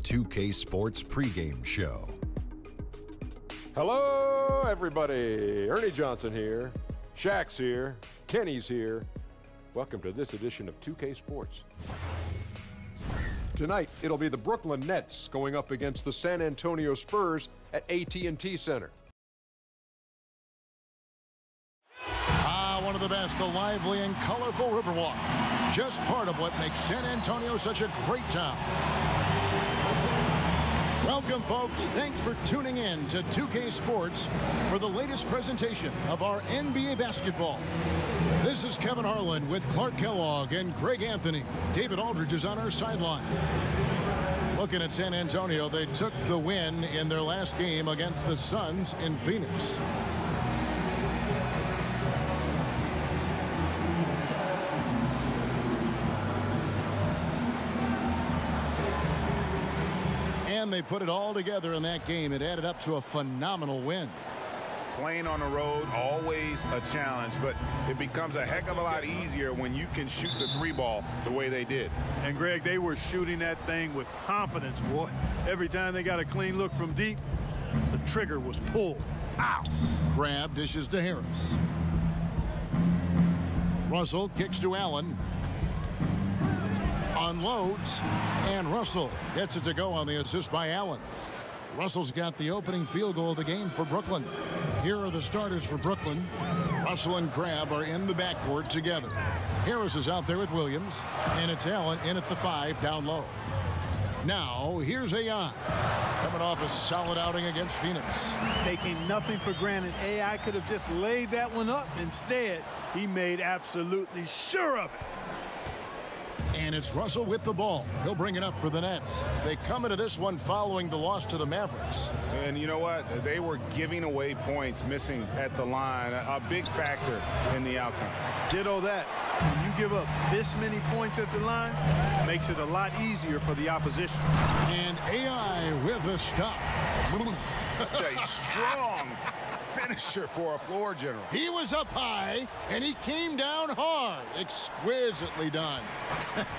2K Sports pregame show. Hello, everybody. Ernie Johnson here. Shaq's here. Kenny's here. Welcome to this edition of 2K Sports. Tonight, it'll be the Brooklyn Nets going up against the San Antonio Spurs at AT&T Center. One of the best, the lively and colorful Riverwalk. Just part of what makes San Antonio such a great town. Welcome, folks. Thanks for tuning in to 2K Sports for the latest presentation of our NBA basketball. This is Kevin Harlan with Clark Kellogg and Greg Anthony. David Aldridge is on our sideline. Looking at San Antonio, they took the win in their last game against the Suns in Phoenix. And they put it all together in that game. It added up to a phenomenal win. Playing on the road, always a challenge, but it becomes a heck of a lot easier when you can shoot the three ball the way they did. And, Greg, they were shooting that thing with confidence, boy. Every time they got a clean look from deep, the trigger was pulled. Ow! Crab dishes to Harris. Russell kicks to Allen. Unloads, and Russell gets it to go on the assist by Allen. Russell's got the opening field goal of the game for Brooklyn. Here are the starters for Brooklyn. Russell and Crab are in the backcourt together. Harris is out there with Williams, and it's Allen in at the 5 down low. Now, here's AI, coming off a solid outing against Phoenix. Taking nothing for granted, AI could have just laid that one up. Instead, he made absolutely sure of it. And it's Russell with the ball. He'll bring it up for the Nets. They come into this one following the loss to the Mavericks. And you know what? They were giving away points, missing at the line. A big factor in the outcome. Ditto that. When you give up this many points at the line, it makes it a lot easier for the opposition. And AI with the stuff. Such a strong finisher for a floor general. He was up high, and he came down hard. Exquisitely done.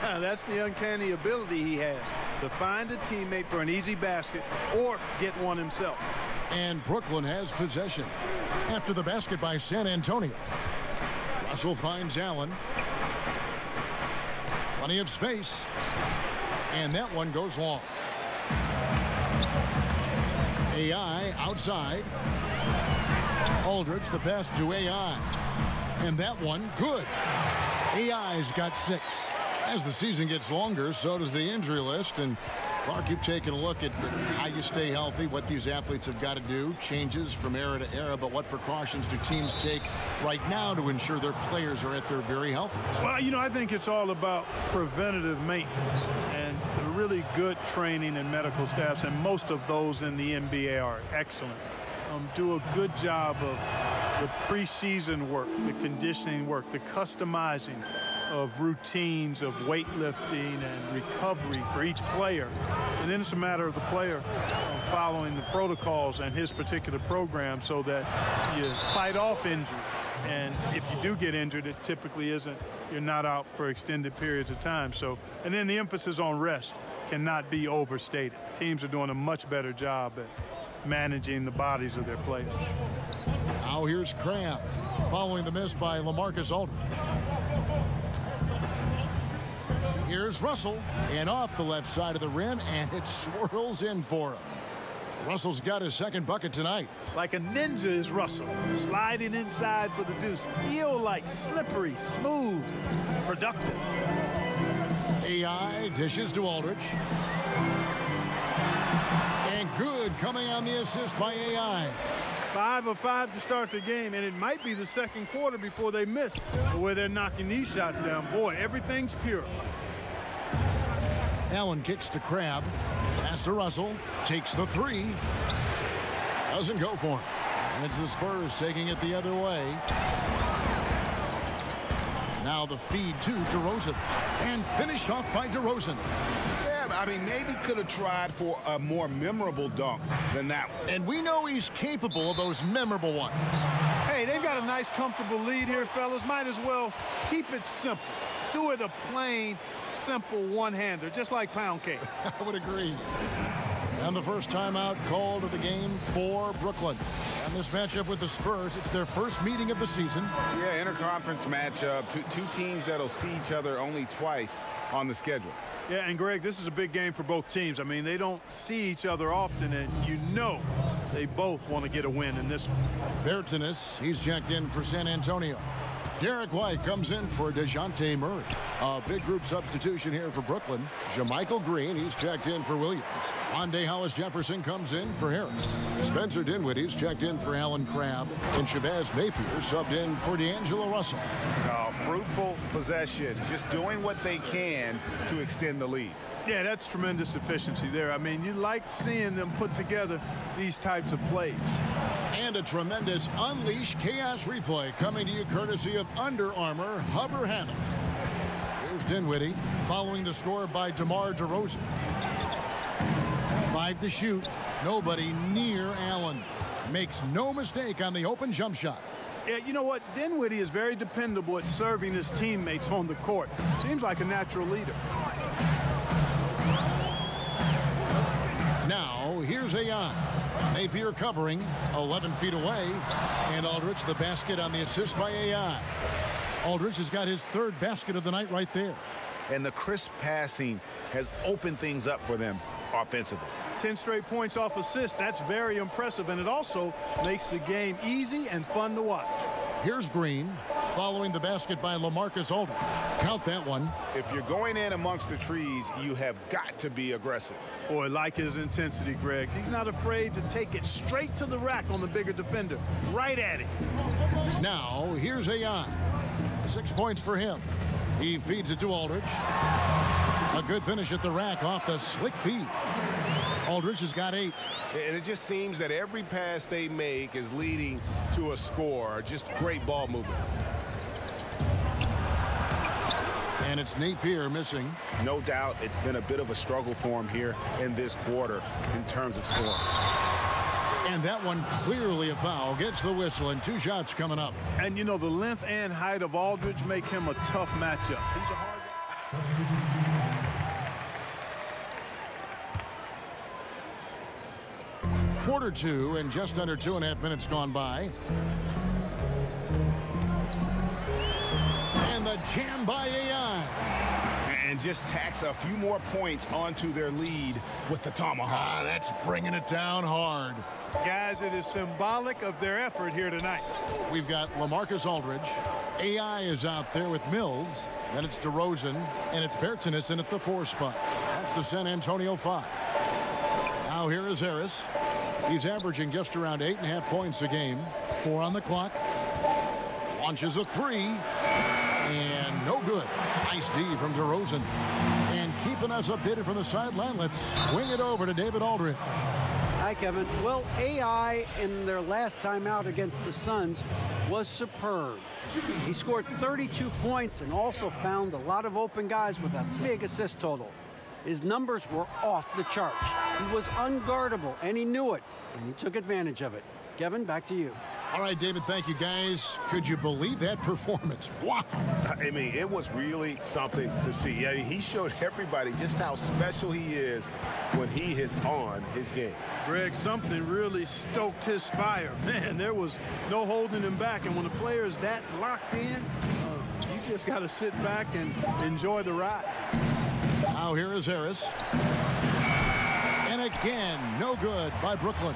That's the uncanny ability he has, to find a teammate for an easy basket or get one himself. And Brooklyn has possession after the basket by San Antonio. Russell finds Allen. Plenty of space. And that one goes long. AI outside. Aldridge, the pass to AI. And that one, good. AI's got 6. As the season gets longer, so does the injury list. And Clark, you've taken a look at how you stay healthy, what these athletes have got to do, changes from era to era, but what precautions do teams take right now to ensure their players are at their very healthiest? Well, you know, I think it's all about preventative maintenance and really good training and medical staffs, and most of those in the NBA are excellent. Do a good job of the preseason work, the conditioning work, the customizing of routines of weightlifting and recovery for each player. And then it's a matter of the player following the protocols and his particular program so that you fight off injury. And if you do get injured, it typically isn't, you're not out for extended periods of time. So, and then the emphasis on rest cannot be overstated. Teams are doing a much better job at managing the bodies of their players. Now here's Crab following the miss by LaMarcus Aldridge. Here's Russell, and off the left side of the rim, and it swirls in for him. Russell's got his second bucket tonight. Like a ninja is Russell, sliding inside for the deuce. Eel-like, slippery, smooth, productive. AI dishes to Aldridge. And good coming on the assist by AI. 5 of 5 to start the game, and it might be the second quarter before they miss the way they're knocking these shots down. Boy, everything's pure. Allen kicks to Crab. Pass to Russell. Takes the 3. Doesn't go for it. And it's the Spurs taking it the other way. Now the feed to DeRozan. And finished off by DeRozan. Yeah, I mean, maybe could have tried for a more memorable dunk than that one. And we know he's capable of those memorable ones. Hey, they've got a nice, comfortable lead here, fellas. Might as well keep it simple. Do it a plain, simple one-hander, just like pound cake. I would agree. And the first timeout called of the game for Brooklyn. And this matchup with the Spurs, it's their first meeting of the season. Yeah, interconference matchup. Two teams that'll see each other only twice on the schedule. Yeah, and Greg, this is a big game for both teams. I mean, they don't see each other often, and you know they both want to get a win in this one. Bertanis, he's checked in for San Antonio. Derek White comes in for DeJounte Murray. A big group substitution here for Brooklyn. Jermichael Green, he's checked in for Williams. Wande Hollis-Jefferson comes in for Harris. Spencer Dinwiddie's checked in for Allen Crabbe. And Shabazz Napier subbed in for D'Angelo Russell. Fruitful possession, just doing what they can to extend the lead. Yeah, that's tremendous efficiency there. I mean, you like seeing them put together these types of plays. And a tremendous Unleash Chaos replay coming to you courtesy of Under Armour Hover Hammock. Here's Dinwiddie following the score by DeMar DeRozan. 5 to shoot. Nobody near Allen. Makes no mistake on the open jump shot. Yeah, you know what? Dinwiddie is very dependable at serving his teammates on the court. Seems like a natural leader. Now, here's AI. Napier covering, 11 feet away. And Aldridge, the basket on the assist by AI. Aldridge has got his 3rd basket of the night right there. And the crisp passing has opened things up for them offensively. 10 straight points off assists. That's very impressive, and it also makes the game easy and fun to watch. Here's Green following the basket by LaMarcus Aldridge. Count that one. If you're going in amongst the trees, you have got to be aggressive. Boy, like his intensity, Greg. He's not afraid to take it straight to the rack on the bigger defender. Right at it. Now, here's AI. 6 points for him. He feeds it to Aldridge. A good finish at the rack off the slick feed. Aldridge has got 8. And it just seems that every pass they make is leading to a score. Just great ball movement. And it's Napier missing. No doubt it's been a bit of a struggle for him here in this quarter in terms of scoring. And that one clearly a foul. Gets the whistle, and 2 shots coming up. And, you know, the length and height of Aldridge make him a tough matchup. He's a hard guy. Quarter 2, and just under 2.5 minutes gone by. And the jam by AI. And just tacks a few more points onto their lead with the tomahawk. That's bringing it down hard. Guys, it is symbolic of their effort here tonight. We've got LaMarcus Aldridge. AI is out there with Mills. Then it's DeRozan, and it's Bertanis in at the 4 spot. That's the San Antonio 5. Now here is Harris. He's averaging just around 8.5 points a game. 4 on the clock. Launches a 3. And no good. Nice D from DeRozan. And keeping us updated from the sideline, let's swing it over to David Aldridge. Hi, Kevin. Well, AI in their last time out against the Suns was superb. He scored 32 points and also found a lot of open guys with a big assist total. His numbers were off the charts. He was unguardable, and he knew it, and he took advantage of it. Kevin, back to you. All right, David, thank you, guys. Could you believe that performance? Wow. I mean, it was really something to see. I mean, he showed everybody just how special he is when he is on his game. Greg, something really stoked his fire. Man, there was no holding him back. And when a player is that locked in, you just got to sit back and enjoy the ride. Now here is Harris. And again, no good by Brooklyn.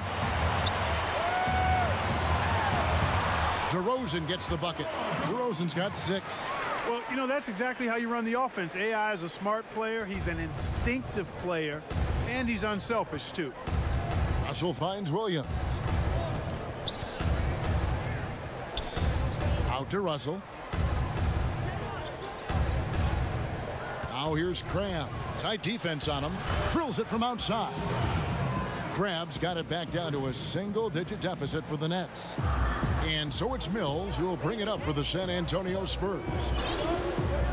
DeRozan gets the bucket. DeRozan's got 6. Well, you know, that's exactly how you run the offense. AI is a smart player. He's an instinctive player, and he's unselfish, too. Russell finds Williams. Out to Russell. Now here's Crabbe. Tight defense on him. Drills it from outside. Crabbe's got it back down to a single-digit deficit for the Nets. And so it's Mills who will bring it up for the San Antonio Spurs.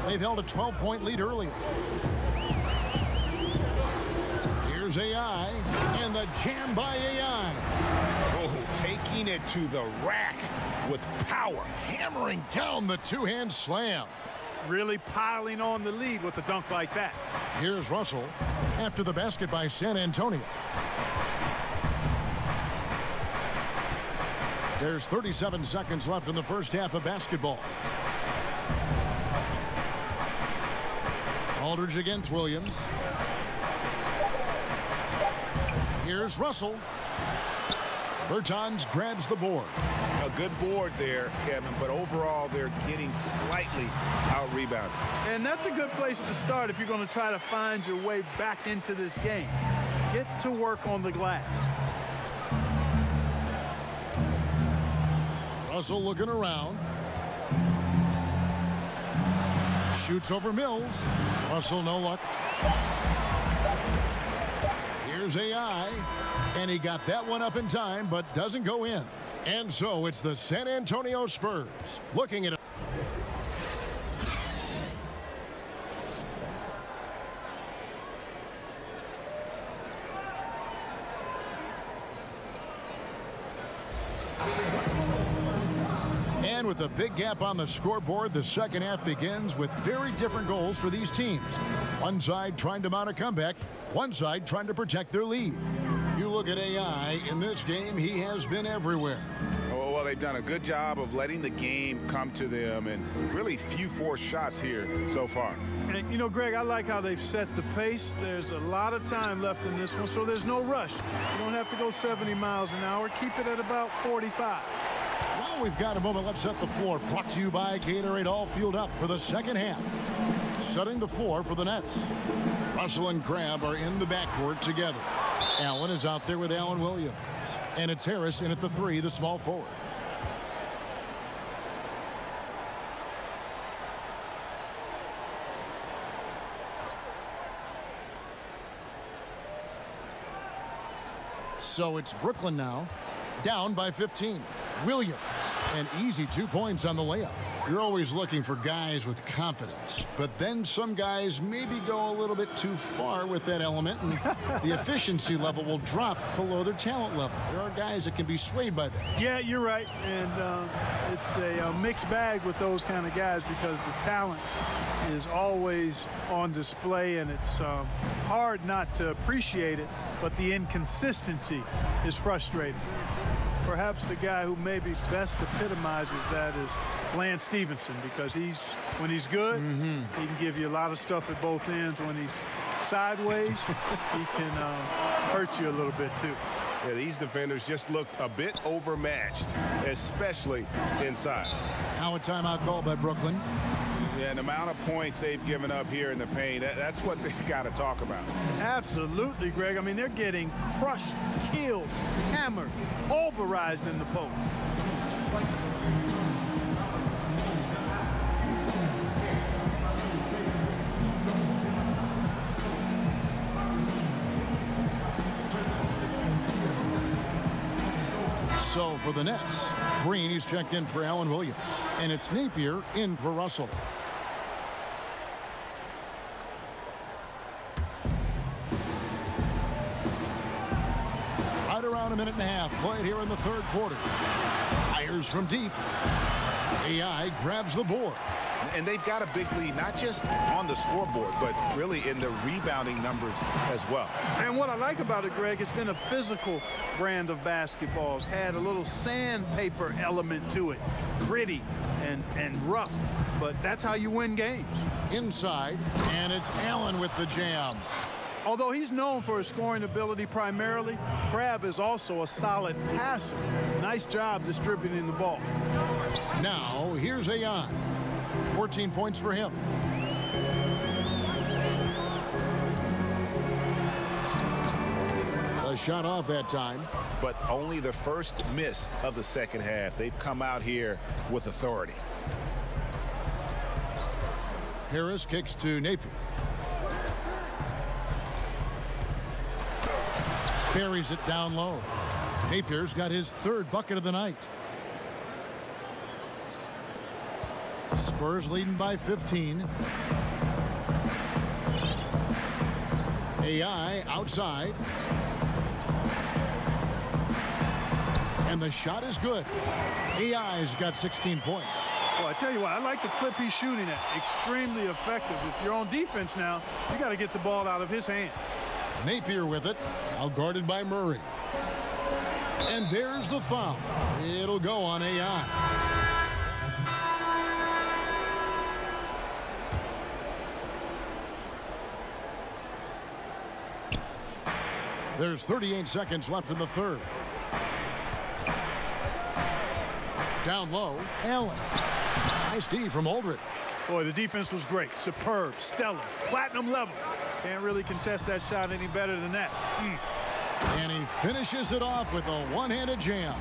They've held a 12-point lead earlier. Here's AI, and the jam by AI. Oh, taking it to the rack with power. Hammering down the 2-hand slam. really piling on the lead with a dunk like that. Here's Russell after the basket by San Antonio. There's 37 seconds left in the first half of basketball. Aldridge against Williams. Here's Russell. Bertans grabs the board. A good board there, Kevin, but overall they're getting slightly out-rebounded. And that's a good place to start if you're going to try to find your way back into this game. Get to work on the glass. Russell looking around. Shoots over Mills. Russell, no luck. Here's AI. And he got that one up in time, but doesn't go in. And so it's the San Antonio Spurs looking at it. And with a big gap on the scoreboard, the second half begins with very different goals for these teams. One side trying to mount a comeback, one side trying to protect their lead. You look at AI, in this game, he has been everywhere. Well, they've done a good job of letting the game come to them, and really few forced shots here so far. And, you know, Greg, I like how they've set the pace. There's a lot of time left in this one, so there's no rush. You don't have to go 70 miles an hour. Keep it at about 45. Well, we've got a moment. Let's set the floor. Brought to you by Gatorade, all fueled up for the second half. Setting the floor for the Nets. Russell and Crabbe are in the backcourt together. Allen is out there with Allen Williams. And it's Harris in at the three, the small forward. So it's Brooklyn now, down by 15. Williams, an easy 2 points on the layup. You're always looking for guys with confidence, but then some guys maybe go a little bit too far with that element, and the efficiency level will drop below their talent level. There are guys that can be swayed by that. Yeah, you're right, and it's a mixed bag with those kind of guys because the talent is always on display, and it's hard not to appreciate it, but the inconsistency is frustrating. Perhaps the guy who maybe best epitomizes that is Lance Stevenson, because when he's good, he can give you a lot of stuff at both ends. When he's sideways, he can hurt you a little bit too. Yeah, these defenders just look a bit overmatched, especially inside. Now a timeout call by Brooklyn. Yeah, the amount of points they've given up here in the paint, that's what they've got to talk about. Absolutely, Greg. I mean, they're getting crushed, killed, hammered, pulverized in the post. So for the Nets, Green is checked in for Allen Williams, and it's Napier in for Russell. Right around a minute and a half played here in the third quarter. Fires from deep. AI grabs the board. And they've got a big lead, not just on the scoreboard, but really in the rebounding numbers as well. And what I like about it, Greg, it's been a physical brand of basketball. It's had a little sandpaper element to it. Gritty and rough, but that's how you win games. Inside, and it's Allen with the jam. Although he's known for his scoring ability primarily, Crabbe is also a solid passer. Nice job distributing the ball. Now, here's AI. 14 points for him. A shot off that time. But only the first miss of the second half. They've come out here with authority. Harris kicks to Napier. Buries it down low. Napier's got his third bucket of the night. Spurs leading by 15. AI outside. And the shot is good. AI's got 16 points. Well, I tell you what, I like the clip he's shooting at. Extremely effective. If you're on defense now, you got to get the ball out of his hand. Napier with it, now guarded by Murray. And there's the foul. It'll go on AI. There's 38 seconds left in the third. Down low, Allen. Nice D from Aldridge. Boy, the defense was great. Superb, stellar, platinum level. Can't really contest that shot any better than that. And he finishes it off with a one-handed jam.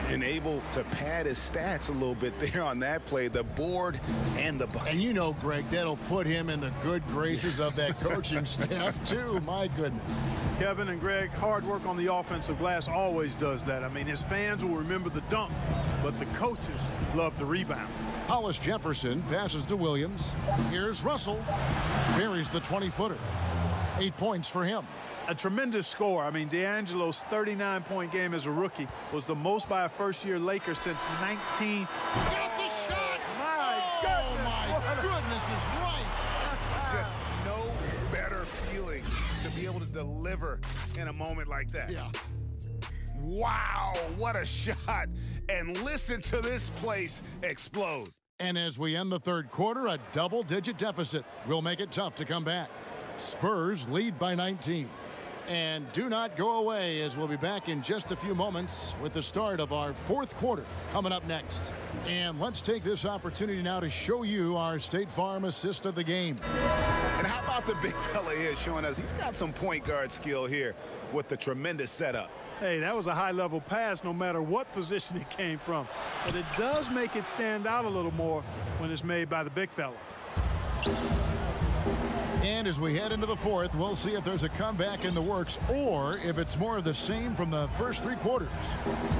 And able to pad his stats a little bit there on that play, the board and the bucket. And you know, Greg, that'll put him in the good graces of that coaching staff, too. My goodness. Kevin and Greg, hard work on the offensive glass always does that. I mean, his fans will remember the dunk, but the coaches love the rebound. Hollis Jefferson passes to Williams. Here's Russell. Buries the 20-footer. 8 points for him. A tremendous score. I mean, D'Angelo's 39-point game as a rookie was the most by a first-year Laker since 19. Got the shot! My goodness is right! Just no better feeling to be able to deliver in a moment like that. Yeah. Wow, what a shot. And listen to this place explode. And as we end the third quarter, a double-digit deficit will make it tough to come back. Spurs lead by 19. And do not go away, as we'll be back in just a few moments with the start of our fourth quarter coming up next. And let's take this opportunity now to show you our State Farm assist of the game. And how about the big fella here showing us he's got some point guard skill here with the tremendous setup. Hey, that was a high-level pass no matter what position it came from. But it does make it stand out a little more when it's made by the big fella. And as we head into the fourth, we'll see if there's a comeback in the works or if it's more of the same from the first three quarters.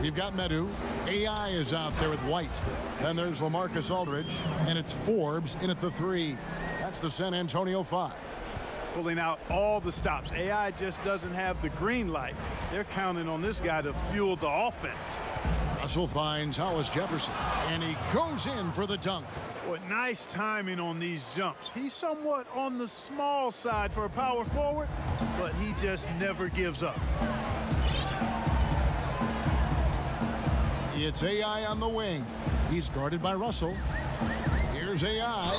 We've got Medu. AI is out there with White. Then there's LaMarcus Aldridge. And it's Forbes in at the three. That's the San Antonio 5. Pulling out all the stops. AI just doesn't have the green light. They're counting on this guy to fuel the offense. Russell finds Hollis Jefferson. And he goes in for the dunk. What nice timing on these jumps. He's somewhat on the small side for a power forward, but he just never gives up. It's AI on the wing. He's guarded by Russell. Here's AI.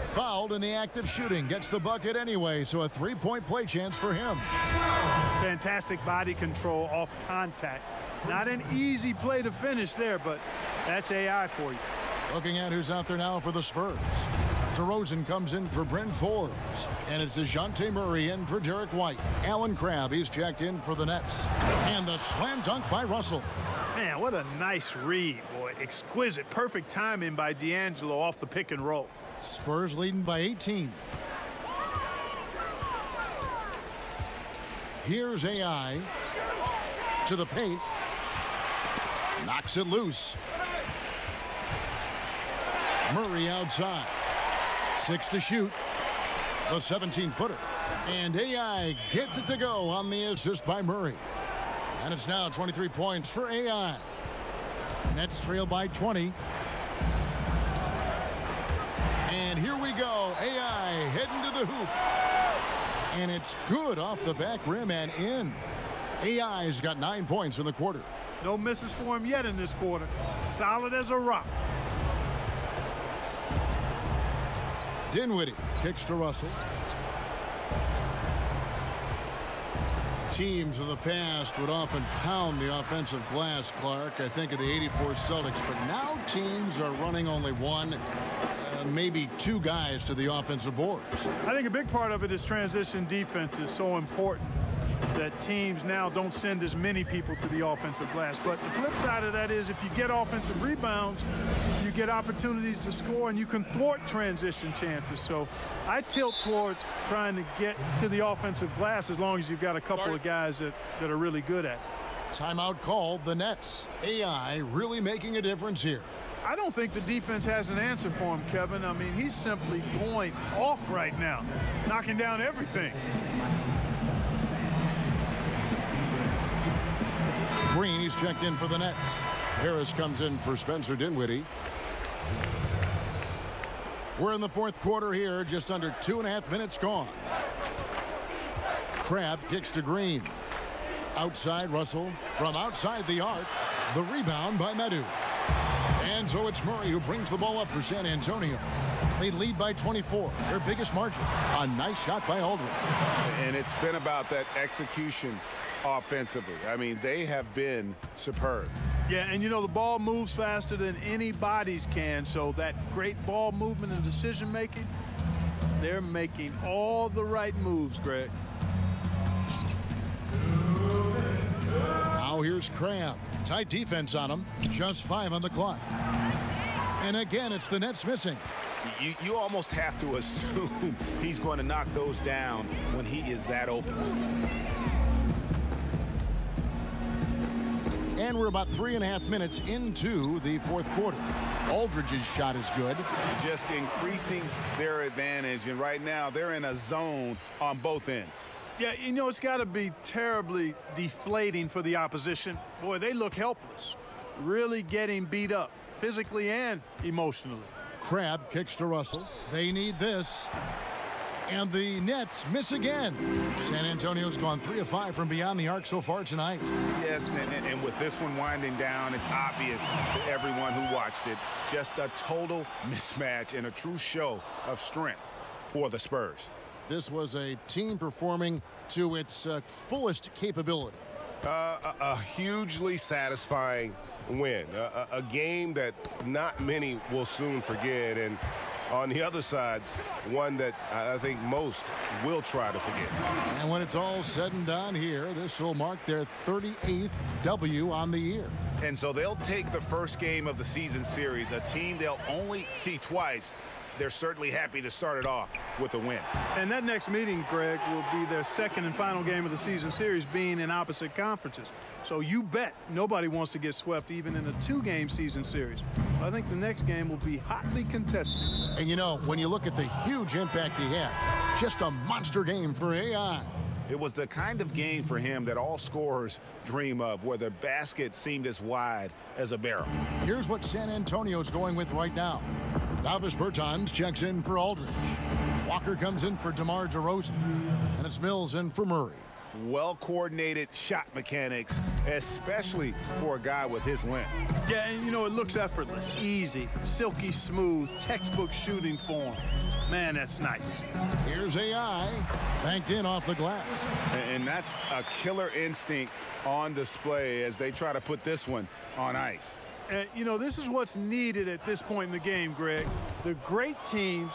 Fouled in the act of shooting. Gets the bucket anyway, so a three-point play chance for him. Fantastic body control off contact. Not an easy play to finish there, but that's AI for you. Looking at who's out there now for the Spurs. DeRozan comes in for Bryn Forbes. And it's DeJounte Murray in for Derek White. Allen Crabbe, he's checked in for the Nets. And the slam dunk by Russell. Man, what a nice read, boy. Exquisite, perfect timing by D'Angelo off the pick and roll. Spurs leading by 18. Here's AI. To the paint. Knocks it loose. Murray outside. 6 to shoot. The 17-footer. And AI gets it to go on the assist by Murray. And it's now 23 points for AI. Nets trail by 20. And here we go. AI heading to the hoop. And it's good off the back rim and in. AI's got 9 points in the quarter. No misses for him yet in this quarter. Solid as a rock. Dinwiddie kicks to Russell. Teams of the past would often pound the offensive glass, Clark. I think of the '84 Celtics, but now teams are running only one, maybe two guys to the offensive boards. I think a big part of it is transition defense is so important that teams now don't send as many people to the offensive glass. But the flip side of that is if you get offensive rebounds, you get opportunities to score and you can thwart transition chances. So I tilt towards trying to get to the offensive glass as long as you've got a couple of guys that are really good at it. Timeout called, the Nets. AI really making a difference here. I don't think the defense has an answer for him, Kevin. I mean, he's simply going off right now, knocking down everything. Green, he's checked in for the Nets. Harris comes in for Spencer Dinwiddie. We're in the fourth quarter here, just under 2.5 minutes gone. Crab kicks to Green. Outside Russell. From outside the arc. The rebound by Medu. And so it's Murray who brings the ball up for San Antonio. They lead by 24, their biggest margin. A nice shot by Aldridge. And it's been about that execution offensively. I mean, they have been superb. Yeah, and you know, the ball moves faster than any bodies can, so that great ball movement and decision-making, they're making all the right moves, Greg. Now here's Crab. Tight defense on him. Just 5 on the clock. And again, it's the Nets missing. You almost have to assume he's going to knock those down when he is that open. And we're about 3.5 minutes into the fourth quarter. Aldridge's shot is good. Just increasing their advantage, and right now they're in a zone on both ends. Yeah, you know, it's got to be terribly deflating for the opposition. Boy, they look helpless, really getting beat up physically and emotionally. Crab kicks to Russell. They need this. And the Nets miss again. San Antonio's gone 3 of 5 from beyond the arc so far tonight. Yes, and with this one winding down, it's obvious to everyone who watched it. Just a total mismatch and a true show of strength for the Spurs. This was a team performing to its fullest capability. A hugely satisfying win. A game that not many will soon forget. And on the other side, one that I think most will try to forget. And when it's all said and done here, this will mark their 38th W on the year. And so they'll take the first game of the season series, a team they'll only see twice. They're certainly happy to start it off with a win. And that next meeting, Greg, will be their second and final game of the season series, being in opposite conferences. So you bet nobody wants to get swept even in a 2-game season series. I think the next game will be hotly contested. And you know, when you look at the huge impact he had, just a monster game for AI. It was the kind of game for him that all scorers dream of, where the basket seemed as wide as a barrel. Here's what San Antonio's going with right now. Davis Bertans checks in for Aldridge. Walker comes in for DeMar DeRozan. And it's Mills in for Murray. Well-coordinated shot mechanics, especially for a guy with his length. Yeah, and you know, it looks effortless, easy, silky smooth, textbook shooting form. Man, that's nice. Here's AI, banked in off the glass. And that's a killer instinct on display as they try to put this one on ice. And, you know, this is what's needed at this point in the game, Greg. The great teams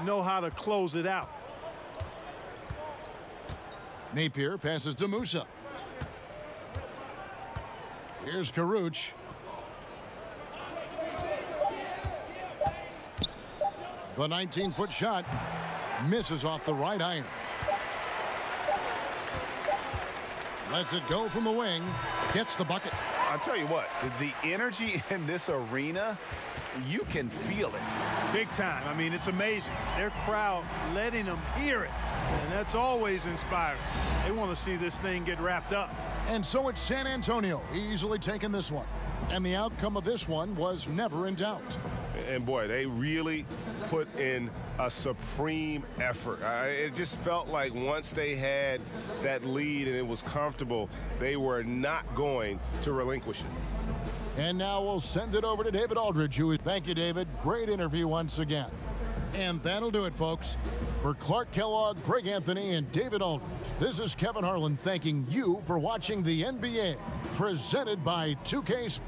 know how to close it out. Napier passes to Musa. Here's Karuch. The 19-foot shot misses off the right iron. Lets it go from the wing. Gets the bucket. I'll tell you what, the energy in this arena, you can feel it. Big time. I mean, it's amazing. Their crowd letting them hear it. And that's always inspiring. They want to see this thing get wrapped up. And so it's San Antonio easily taking this one. And the outcome of this one was never in doubt. And boy, they really put in a supreme effort. It just felt like once they had that lead and it was comfortable, they were not going to relinquish it. And now we'll send it over to David Aldridge, who is... Thank you, David. Great interview once again. And that'll do it, folks. For Clark Kellogg, Greg Anthony, and David Aldridge, this is Kevin Harlan thanking you for watching the NBA, presented by 2K Sports.